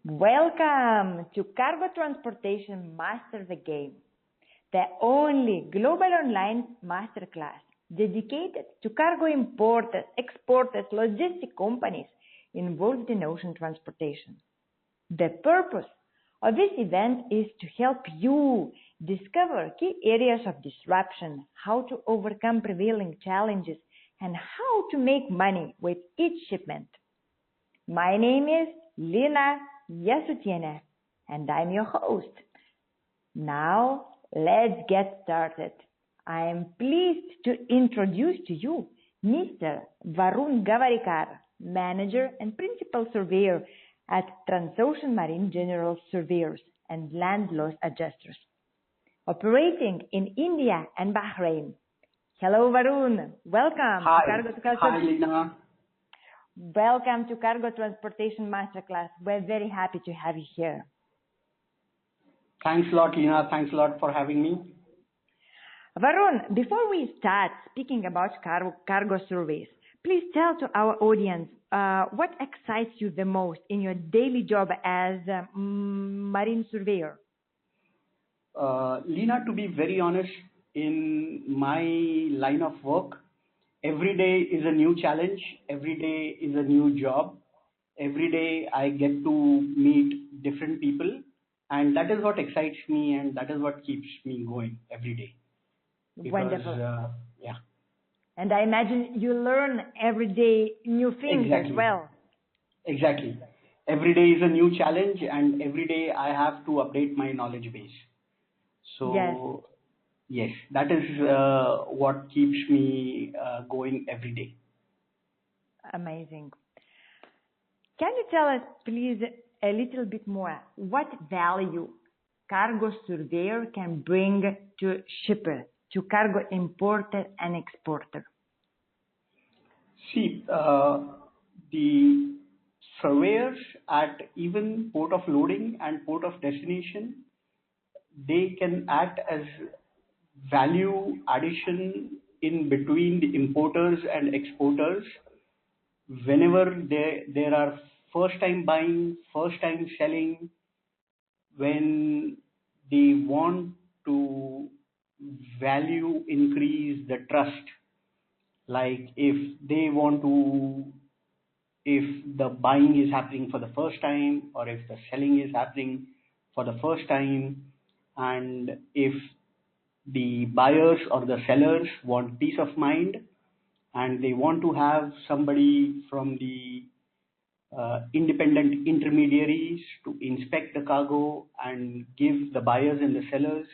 Welcome to Cargo Transportation Master the Game, the only global online masterclass dedicated to cargo importers, exporters, logistic companies involved in ocean transportation. The purpose of this event is to help you discover key areas of disruption, how to overcome prevailing challenges, and how to make money with each shipment. My name is Lina Yasutiene, and I'm your host. Now, let's get started. I am pleased to introduce to you Mr. Varun Gavarikar, Manager and Principal Surveyor at Transocean Marine General Surveyors and Land Loss Adjusters, operating in India and Bahrain. Hello, Varun. Welcome Hi. to Cargo. Hi, Lina. Welcome to Cargo Transportation Masterclass. We're very happy to have you here. Thanks a lot, Lina. Thanks a lot for having me. Varun, before we start speaking about cargo surveys, please tell to our audience what excites you the most in your daily job as a marine surveyor. Lina, to be very honest, in my line of work, every day is a new challenge. Every day is a new job. Every day I get to meet different people, and that is what excites me, and that is what keeps me going every day. Because, Wonderful. Yeah. And I imagine you learn every day new things Exactly. as well. Exactly. Every day is a new challenge, and every day I have to update my knowledge base. So, yes, that is what keeps me going every day. Amazing. Can you tell us, please, a little bit more? What value cargo surveyor can bring to shipper, to cargo importer and exporter? See, the surveyors at even port of loading and port of destination, they can act as value addition in between the importers and exporters whenever there are first time buying, first time selling, when they want to value increase the trust. Like if the buying is happening for the first time, or if the selling is happening for the first time, and if the buyers or the sellers want peace of mind, and they want to have somebody from the independent intermediaries to inspect the cargo and give the buyers and the sellers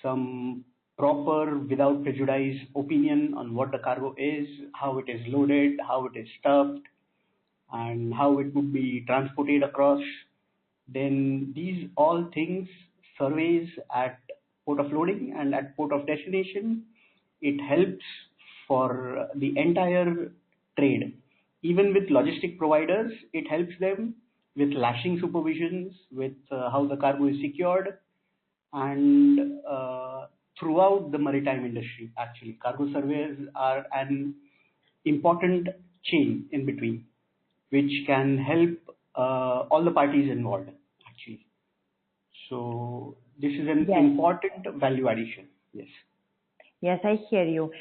some proper, without prejudice opinion on what the cargo is, how it is loaded, how it is stuffed, and how it would be transported across. Then these all things, surveys at port of loading and at port of destination, it helps for the entire trade. Even with logistic providers, it helps them with lashing supervisions, with how the cargo is secured, and throughout the maritime industry. Actually, cargo surveyors are an important chain in between, which can help all the parties involved, actually. So this is an important value addition. Yes. Yes, I hear you.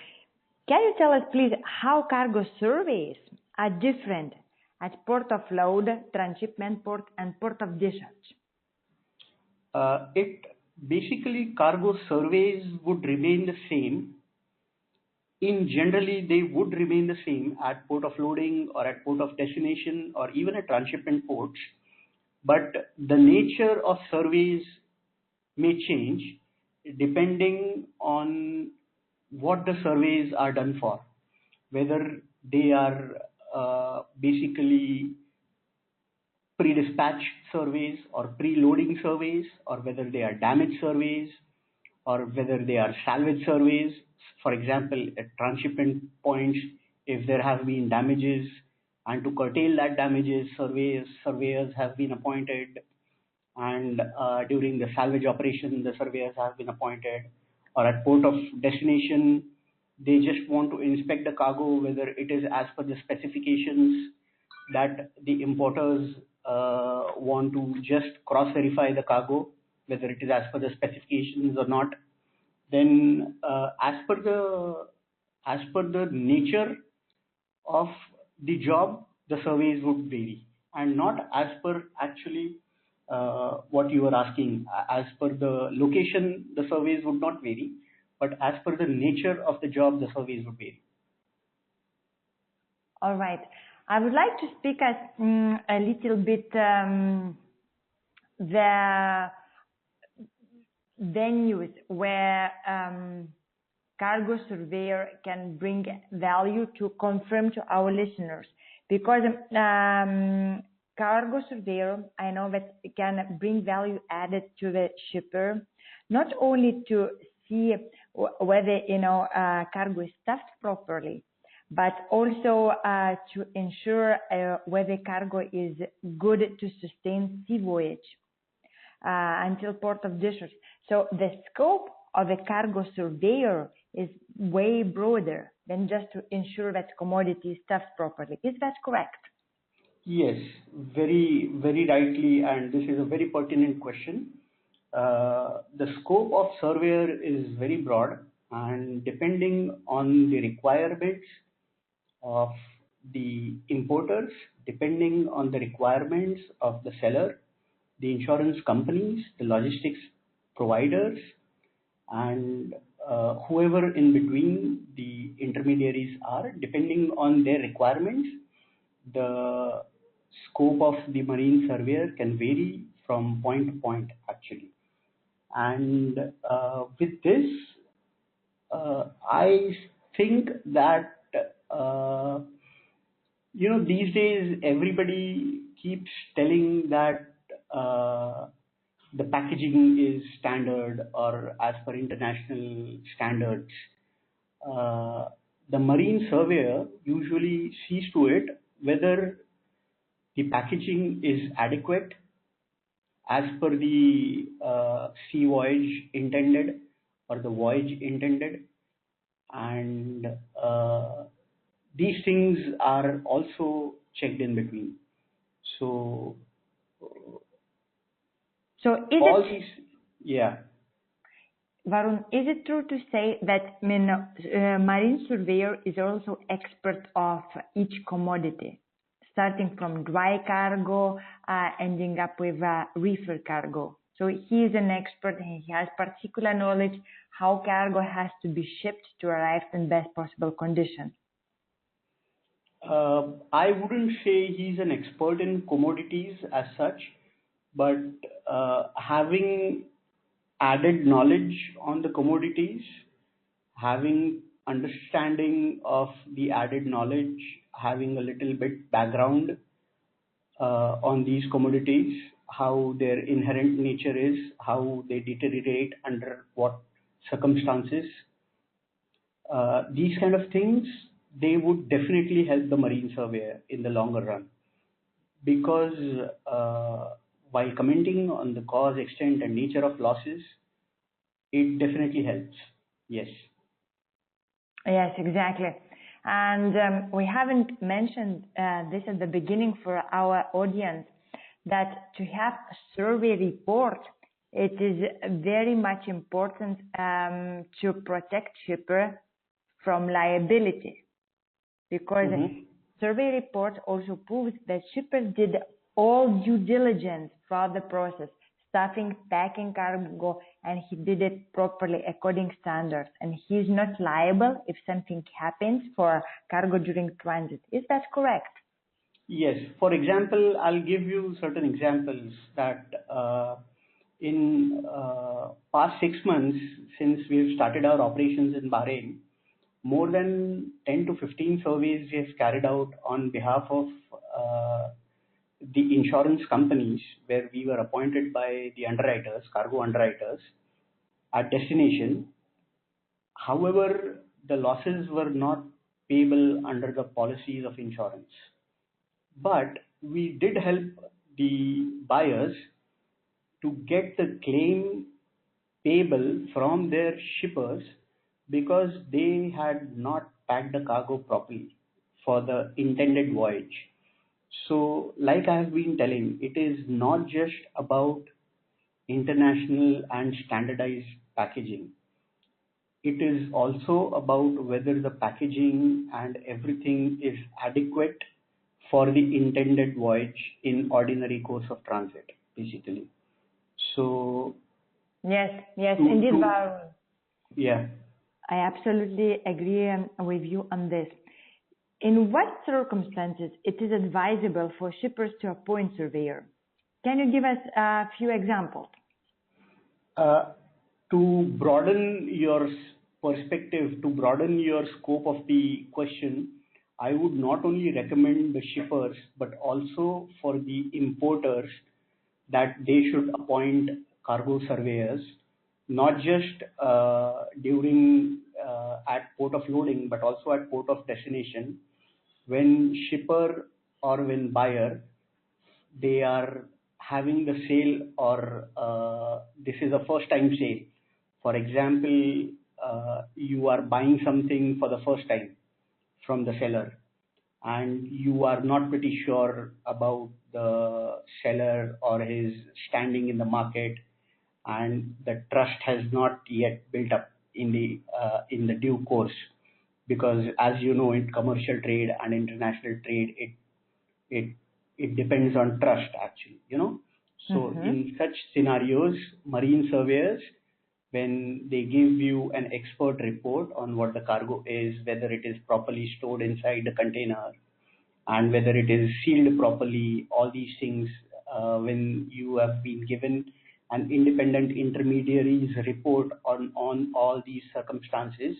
Can you tell us, please, how cargo surveys are different at port of load, transshipment port, and port of discharge? Basically, cargo surveys would remain the same. Generally, they would remain the same at port of loading or at port of destination or even at transshipment ports. But the nature of surveys may change depending on what the surveys are done for, whether they are basically pre-dispatch surveys or pre-loading surveys, or whether they are damage surveys, or whether they are salvage surveys. For example, at transshipment points, if there have been damages, and to curtail that damages, surveyors have been appointed, and during the salvage operation, the surveyors have been appointed. Or at port of destination, they just want to inspect the cargo, whether it is as per the specifications that the importers want to just cross-verify the cargo, whether it is as per the specifications or not, then as per the nature of the job, the surveys would vary, and not as per actually what you are asking. As per the location, the surveys would not vary, but as per the nature of the job, the surveys would vary. All right. I would like to speak a little bit the venues where cargo surveyor can bring value to confirm to our listeners, because cargo surveyor, I know that it can bring value added to the shipper, not only to see whether cargo is stuffed properly, but also to ensure whether cargo is good to sustain sea voyage until port of discharge. So the scope of a cargo surveyor is way broader than just to ensure that commodity is stuffed properly. Is that correct? Yes, very, very rightly, and this is a very pertinent question. The scope of surveyor is very broad, and depending on the requirements of the importers, depending on the requirements of the seller, the insurance companies, the logistics providers, and whoever in between the intermediaries are, depending on their requirements, the scope of the marine surveyor can vary from point to point actually. And with this, I think that these days everybody keeps telling that the packaging is standard or as per international standards. The marine surveyor usually sees to it whether the packaging is adequate as per the sea voyage intended or the voyage intended, and these things are also checked in between. So yeah. Varun, is it true to say that marine surveyor is also expert of each commodity, starting from dry cargo, ending up with reefer cargo? So he is an expert and he has particular knowledge how cargo has to be shipped to arrive in best possible condition. I wouldn't say he's an expert in commodities as such, but having added knowledge on the commodities, having understanding of the added knowledge, having a little bit background on these commodities, how their inherent nature is, how they deteriorate under what circumstances, these kind of things, they would definitely help the marine surveyor in the longer run, because while commenting on the cause, extent and nature of losses, it definitely helps. Yes. Yes, exactly. And we haven't mentioned this at the beginning for our audience, that to have a survey report, it is very much important to protect shipper from liability, because survey report also proves that shippers did all due diligence throughout the process, stuffing, packing cargo, and he did it properly according standards, and he is not liable if something happens for cargo during transit. Is that correct? Yes. For example, I'll give you certain examples that in past 6 months, since we've started our operations in Bahrain, more than 10 to 15 surveys we have carried out on behalf of the insurance companies, where we were appointed by the underwriters, cargo underwriters, at destination. However, the losses were not payable under the policies of insurance. But we did help the buyers to get the claim payable from their shippers, because they had not packed the cargo properly for the intended voyage. So, like I have been telling, it is not just about international and standardized packaging. It is also about whether the packaging and everything is adequate for the intended voyage in ordinary course of transit, basically. So, Yes, yes, to, indeed, to Varun. yeah, I absolutely agree with you on this. In what circumstances it is advisable for shippers to appoint surveyor? Can you give us a few examples? uh, to broaden your perspective, to broaden your scope of the question, I would not only recommend the shippers, but also for the importers that they should appoint cargo surveyors, not just during at port of loading, but also at port of destination. When shipper or when buyer they are having the sale, or this is a first time sale. For example, you are buying something for the first time from the seller, and you are not pretty sure about the seller or his standing in the market, and the trust has not yet built up in the due course, because as you know, in commercial trade and international trade, it it depends on trust, actually, you know. So in such scenarios, marine surveyors, when they give you an expert report on what the cargo is, whether it is properly stored inside the container, and whether it is sealed properly, all these things, when you have been given an independent intermediary's report on all these circumstances,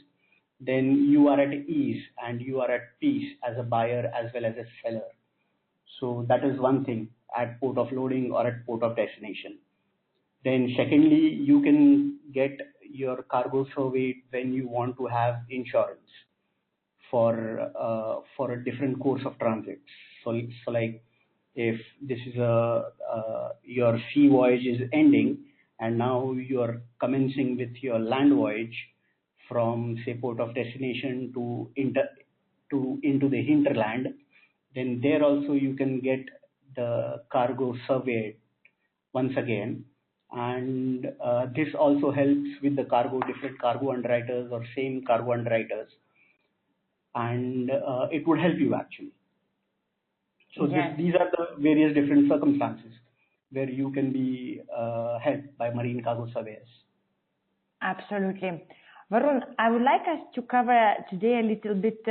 then you are at ease and you are at peace as a buyer as well as a seller. So that is one thing at port of loading or at port of destination. Then secondly, you can get your cargo surveyed when you want to have insurance for a different course of transit. So like if this is your sea voyage is ending and now you are commencing with your land voyage from say port of destination into the hinterland, then there also you can get the cargo surveyed once again. And this also helps with the different cargo underwriters or same cargo underwriters, and it would help you actually. So Yes, these are the various different circumstances where you can be helped by marine cargo surveyors. absolutely. Varun, I would like us to cover today a little bit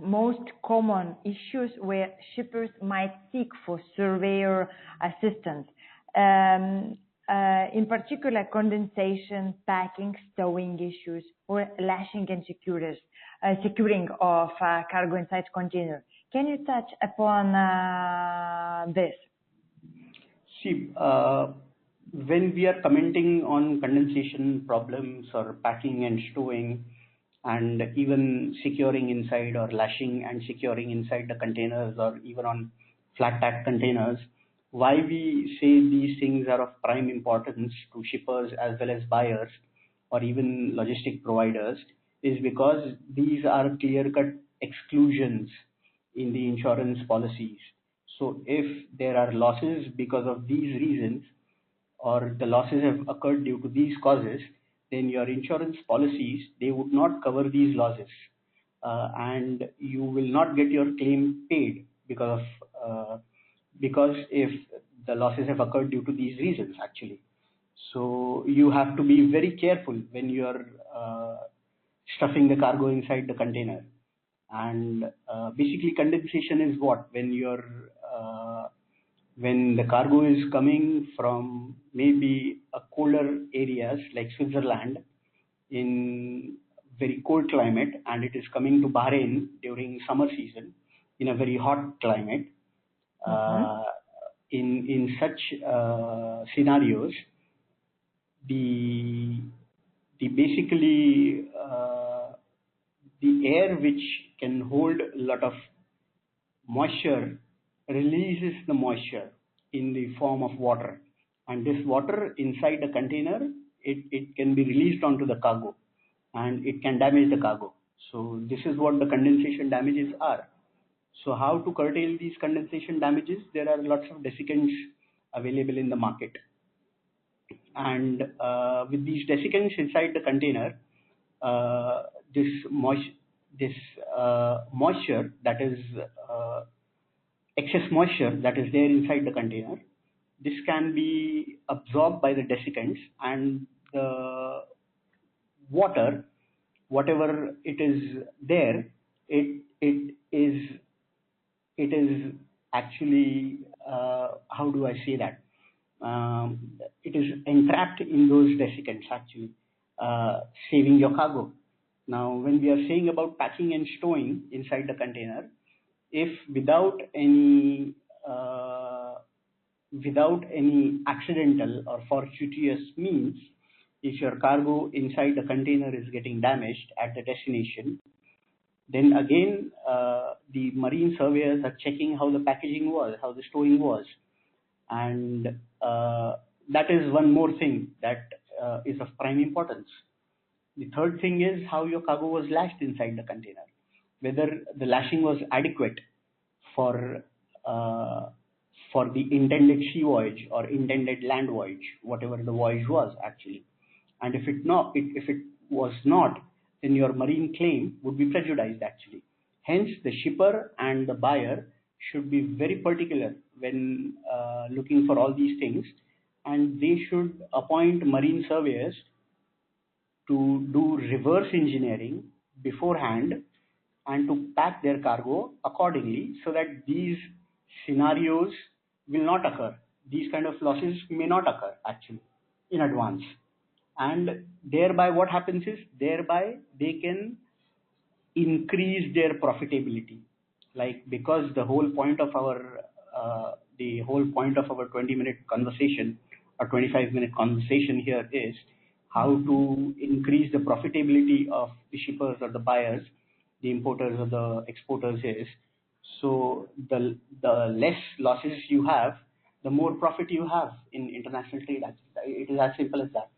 most common issues where shippers might seek for surveyor assistance. In particular, condensation, packing, stowing issues, or lashing and securing of cargo inside container. Can you touch upon this? See, when we are commenting on condensation problems or packing and stowing, and even securing inside or lashing and securing inside the containers, or even on flat pack containers, why we say these things are of prime importance to shippers as well as buyers or even logistic providers is because these are clear-cut exclusions in the insurance policies. So if there are losses because of these reasons, or the losses have occurred due to these causes, then your insurance policies, they would not cover these losses, and you will not get your claim paid because if the losses have occurred due to these reasons actually. So you have to be very careful when you are stuffing the cargo inside the container. And basically condensation is what, when the cargo is coming from maybe a colder areas like Switzerland in very cold climate, and it is coming to Bahrain during summer season in a very hot climate. In such scenarios, the basically the air which can hold a lot of moisture releases the moisture in the form of water, and this water inside the container, it can be released onto the cargo and it can damage the cargo. So this is what the condensation damages are. So how to curtail these condensation damages? There are lots of desiccants available in the market. And with these desiccants inside the container, this moisture, that is excess moisture that is there inside the container, this can be absorbed by the desiccants, and the water, whatever it is there, it is actually, how do I say that? It is entrapped in those desiccants, actually, saving your cargo. Now, when we are saying about packing and stowing inside the container, if without any accidental or fortuitous means, if your cargo inside the container is getting damaged at the destination, then again the marine surveyors are checking how the packaging was, how the stowing was, and that is one more thing that is of prime importance. The third thing is how your cargo was lashed inside the container, whether the lashing was adequate for the intended sea voyage or intended land voyage, whatever the voyage was actually. And if it was not, then your marine claim would be prejudiced actually. Hence, the shipper and the buyer should be very particular when looking for all these things, and they should appoint marine surveyors to do reverse engineering beforehand and to pack their cargo accordingly, so that these scenarios will not occur. These kind of losses may not occur actually in advance. And thereby what happens is, thereby they can increase their profitability. Like, because the whole point of our 20-minute conversation or 25-minute conversation here is how to increase the profitability of the shippers or the buyers, the importers or the exporters is. So the less losses you have, the more profit you have in international trade. It is as simple as that.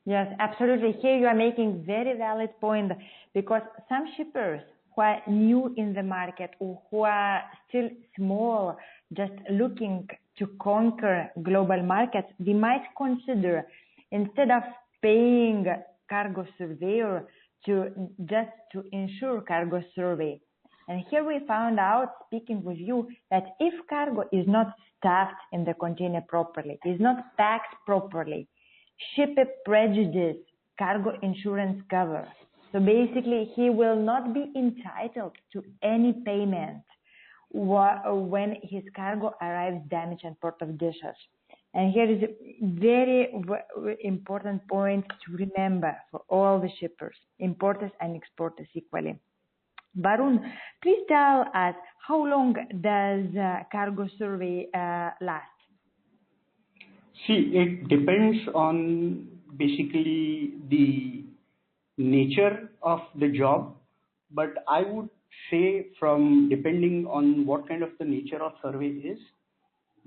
Yes, absolutely. Here you are making very valid point, because some shippers who are new in the market or who are still small, just looking to conquer global markets, they might consider, instead of paying cargo surveyor, to insure cargo survey. And here we found out, speaking with you, that if cargo is not stuffed in the container properly, is not packed properly, shipper prejudice cargo insurance cover. So basically, he will not be entitled to any payment when his cargo arrives damaged at port of discharge. And here is a very important point to remember for all the shippers, importers and exporters equally. Varun, please tell us, how long does cargo survey last? See, it depends on basically the nature of the job, but I would say, from depending on what kind of the nature of survey is,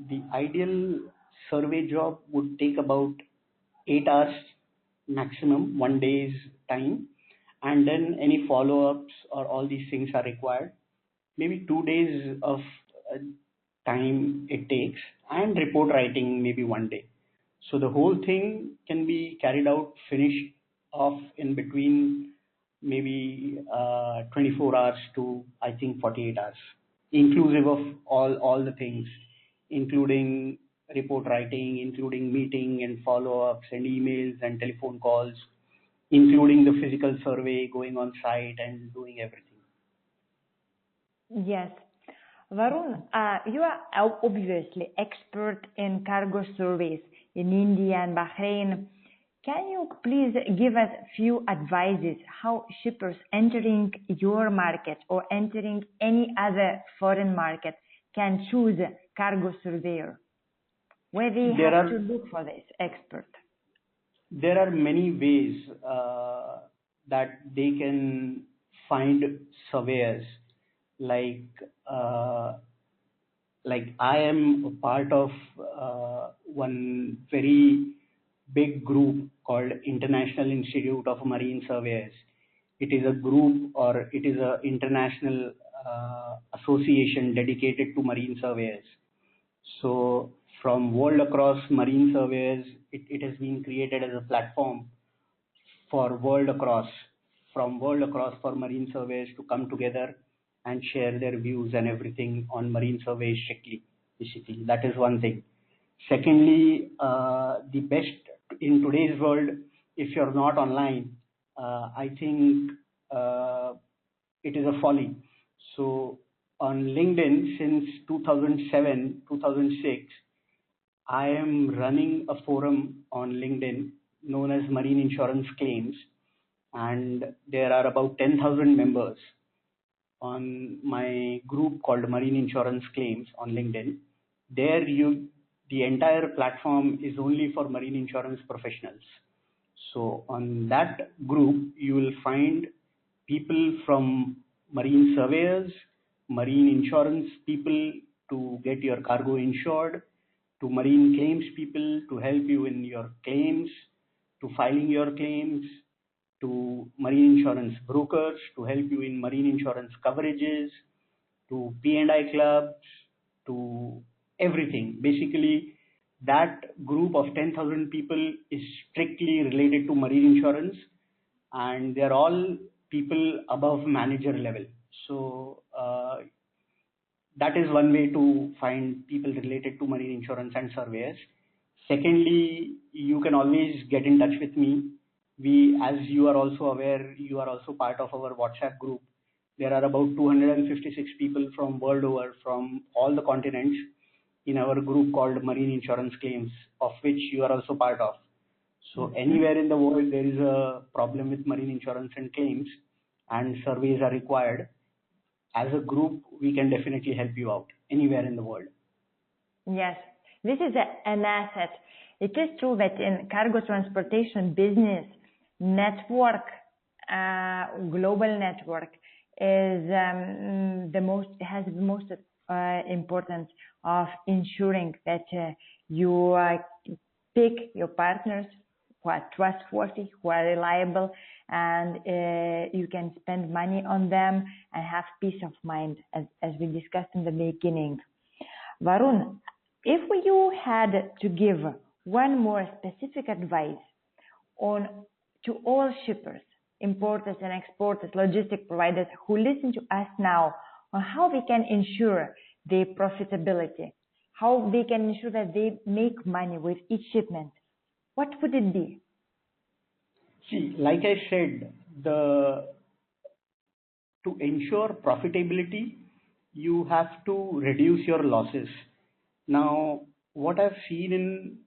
the ideal survey job would take about 8 hours maximum, 1 day's time, and then any follow-ups or all these things are required. Maybe 2 days of time it takes, and report writing maybe 1 day. So the whole thing can be carried out, finished off in between maybe 24 hours to, I think, 48 hours, inclusive of all the things, including report writing, including meeting and follow-ups and emails and telephone calls, including the physical survey, going on site and doing everything. Yes. Varun, you are obviously expert in cargo surveys in India and Bahrain. Can you please give us a few advices how shippers entering your market or entering any other foreign market can choose a cargo surveyor? Where they have to look for this expert? There are many ways that they can find surveyors. Like I am a part of one very big group called International Institute of Marine Surveyors. It is a group, or it is an international association dedicated to marine surveyors. So from world across marine surveyors, it has been created as a platform for world across, from world across for marine surveyors to come together and share their views and everything on marine surveys strictly. Basically, that is one thing. Secondly, the best in today's world, if you're not online, I think it is a folly. So on LinkedIn since 2007, 2006, I am running a forum on LinkedIn known as Marine Insurance Claims, and there are about 10,000 members on my group called Marine Insurance Claims on LinkedIn. There the entire platform is only for marine insurance professionals. So on that group, you will find people from marine surveyors, marine insurance people to get your cargo insured, to marine claims people to help you in your claims, to filing your claims, to marine insurance brokers to help you in marine insurance coverages, to P&I clubs, to everything. Basically, that group of 10,000 people is strictly related to marine insurance, and they're all people above manager level. So that is one way to find people related to marine insurance and surveyors. Secondly, you can always get in touch with me. We, as you are also aware, you are also part of our WhatsApp group. There are about 256 people from world over, from all the continents, in our group called Marine Insurance Claims, of which you are also part of. So anywhere in the world there is a problem with marine insurance and claims, and surveys are required, as a group, we can definitely help you out anywhere in the world. Yes, this is an asset. It is true that in cargo transportation business, network, global network is has the most importance of ensuring that you pick your partners who are trustworthy, who are reliable, and you can spend money on them and have peace of mind, as we discussed in the beginning. Varun, if you had to give one more specific advice to all shippers, importers and exporters, logistic providers who listen to us now, on how they can ensure their profitability, how they can ensure that they make money with each shipment, what would it be? See, like I said, to ensure profitability, you have to reduce your losses. Now, what I've seen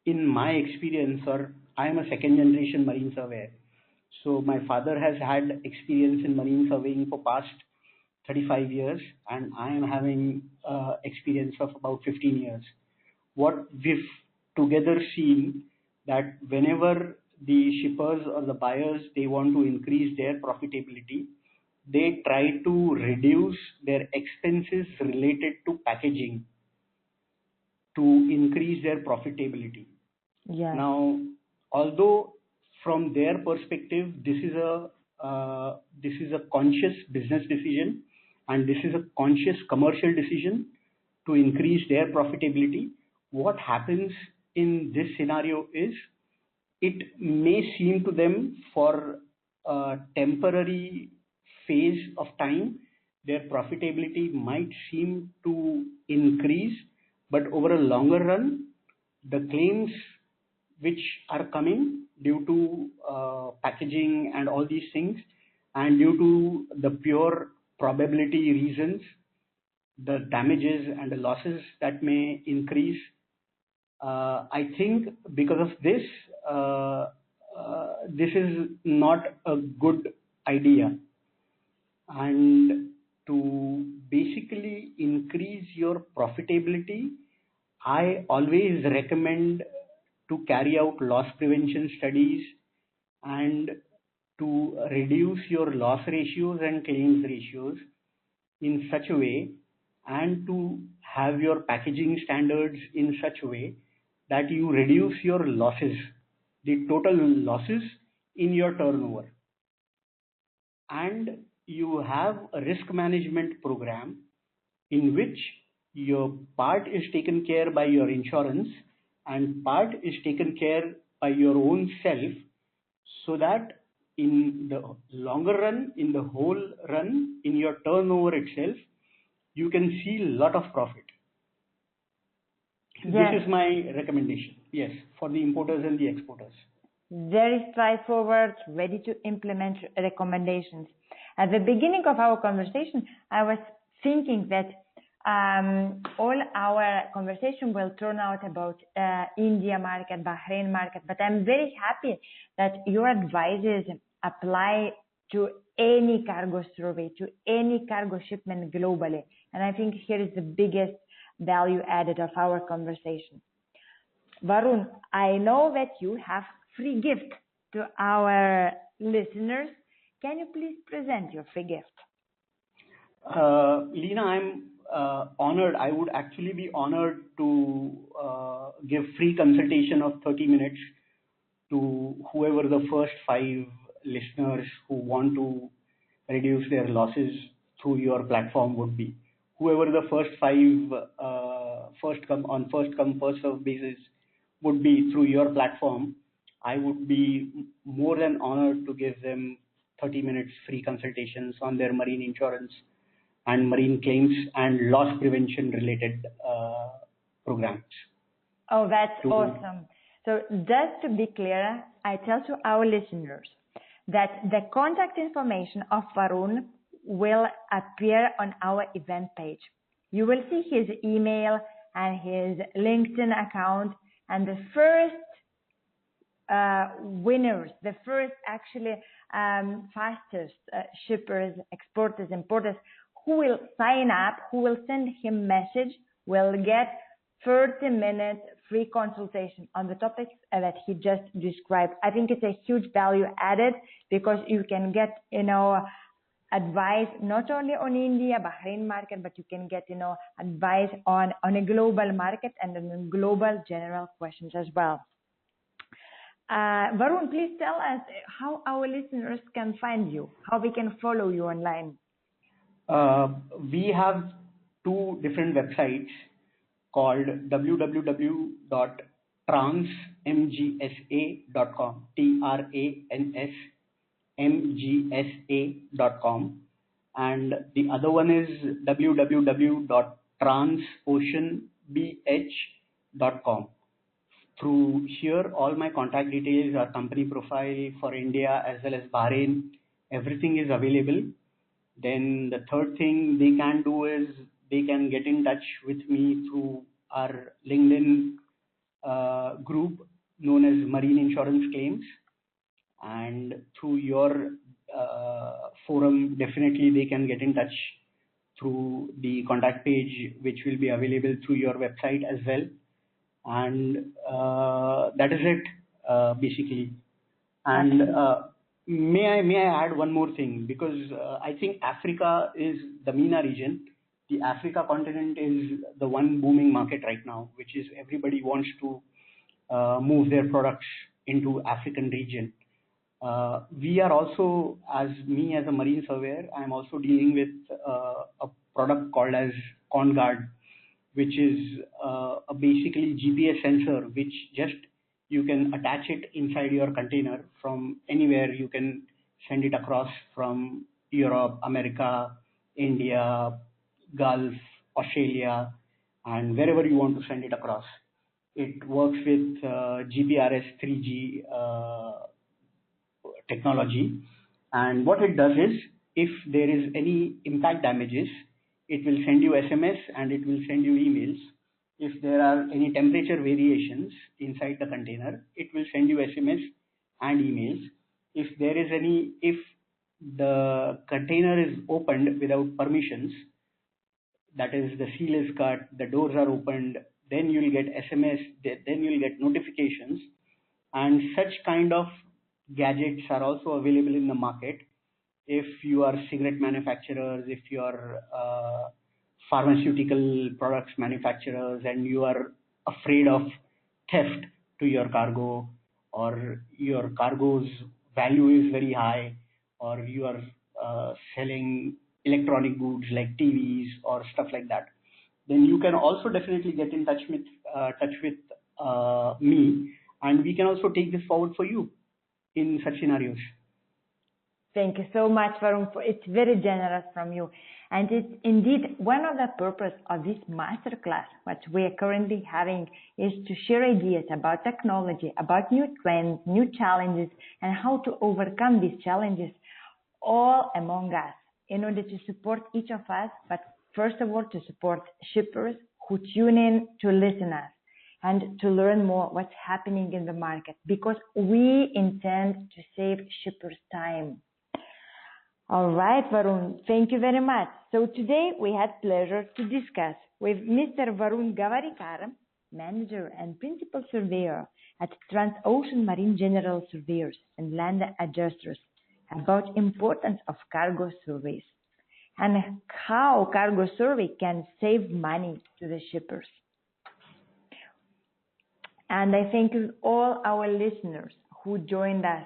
in my experience, or I am a second generation marine surveyor. So my father has had experience in marine surveying for past 35 years, and I am having experience of about 15 years. What we've together seen, that whenever the shippers or the buyers, they want to increase their profitability, they try to reduce their expenses related to packaging to increase their profitability. Yeah. Now, although from their perspective, this is a conscious business decision, and this is a conscious commercial decision to increase their profitability, what happens in this scenario is, it may seem to them for a temporary phase of time, their profitability might seem to increase, but over a longer run, the claims which are coming due to packaging and all these things, and due to the pure probability reasons, the damages and the losses that may increase, I think because of this, this is not a good idea. And to basically increase your profitability, I always recommend to carry out loss prevention studies and to reduce your loss ratios and claims ratios in such a way, and to have your packaging standards in such a way that you reduce your losses, the total losses in your turnover. And you have a risk management program in which your part is taken care by your insurance and part is taken care by your own self, so that in the longer run, in the whole run, in your turnover itself, you can see a lot of profit. Yes. This is my recommendation, yes, for the importers and the exporters. Very straightforward, ready to implement recommendations. At the beginning of our conversation, I was thinking that all our conversation will turn out about India market, Bahrain market, but I'm very happy that your advices apply to any cargo survey, to any cargo shipment globally. And I think here is the biggest value added of our conversation. Varun, I know that you have free gift to our listeners. Can you please present your free gift? Lena, I'm honored. I would actually be honored to give free consultation of 30 minutes to whoever the first 5 listeners who want to reduce their losses through your platform would be. Whoever the first 5 first come first serve basis would be through your platform, I would be more than honored to give them 30 minutes free consultations on their marine insurance and marine claims and loss prevention related programs. Oh, that's awesome. So just to be clear, I tell to our listeners that the contact information of Varun will appear on our event page. You will see his email and his LinkedIn account, and the first winners, the first actually fastest shippers, exporters, importers who will sign up, who will send him message, will get 30 minutes free consultation on the topics that he just described. I think it's a huge value added because you can get, advice not only on India, Bahrain market, but you can get, advice on a global market and on global general questions as well. Varun, please tell us how our listeners can find you, how we can follow you online. We have 2 different websites called www.transmgsa.com, transmgsa.com, and the other one is www.transoceanbh.com. Through here, all my contact details, our company profile for India as well as Bahrain, everything is available. Then the third thing they can do is they can get in touch with me through our LinkedIn group known as Marine Insurance Claims, and through your forum, definitely they can get in touch through the contact page, which will be available through your website as well. And that is it, basically. And may I add one more thing, because I think Africa is the MENA region. The Africa continent is the one booming market right now, which is everybody wants to move their products into African region. We are also, as a marine surveyor, I'm also dealing with a product called as ConGuard, which is basically GPS sensor, which just you can attach it inside your container from anywhere. You can send it across from Europe, America, India, Gulf, Australia, and wherever you want to send it across. It works with GPRS 3G technology, and what it does is, if there is any impact damages, it will send you SMS and it will send you emails. If there are any temperature variations inside the container, it will send you SMS and emails. If the container is opened without permissions, that is, the seal is cut, the doors are opened, then you will get SMS, then you will get notifications, and such kind of gadgets are also available in the market. If you are cigarette manufacturers, if you are pharmaceutical products manufacturers, and you are afraid of theft to your cargo, or your cargo's value is very high, or you are selling electronic goods like TVs or stuff like that, then you can also definitely get in touch with me, and we can also take this forward for you in such scenarios. Thank you so much, Varun. It's very generous from you. And it's indeed one of the purpose of this masterclass, what we are currently having, is to share ideas about technology, about new trends, new challenges, and how to overcome these challenges all among us in order to support each of us, but first of all, to support shippers who tune in to listen us and to learn more what's happening in the market, because we intend to save shippers time. All right, Varun, thank you very much. So today we had pleasure to discuss with Mr. Varun Gavarikar, Manager and Principal Surveyor at Transocean Marine General Surveyors and Land Adjusters, about importance of cargo surveys and how cargo survey can save money to the shippers. And I thank all our listeners who joined us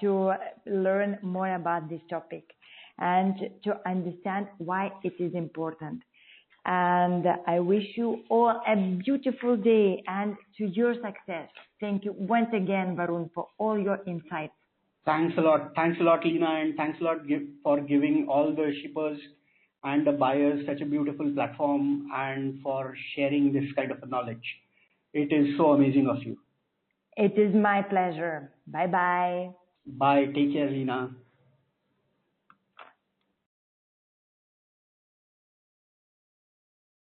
to learn more about this topic and to understand why it is important. And I wish you all a beautiful day and to your success. Thank you once again, Varun, for all your insights. Thanks a lot. Thanks a lot, Lena, and thanks a lot for giving all the shippers and the buyers such a beautiful platform and for sharing this kind of knowledge. It is so amazing of you. It is my pleasure. Bye-bye. Bye. Take care, Lena.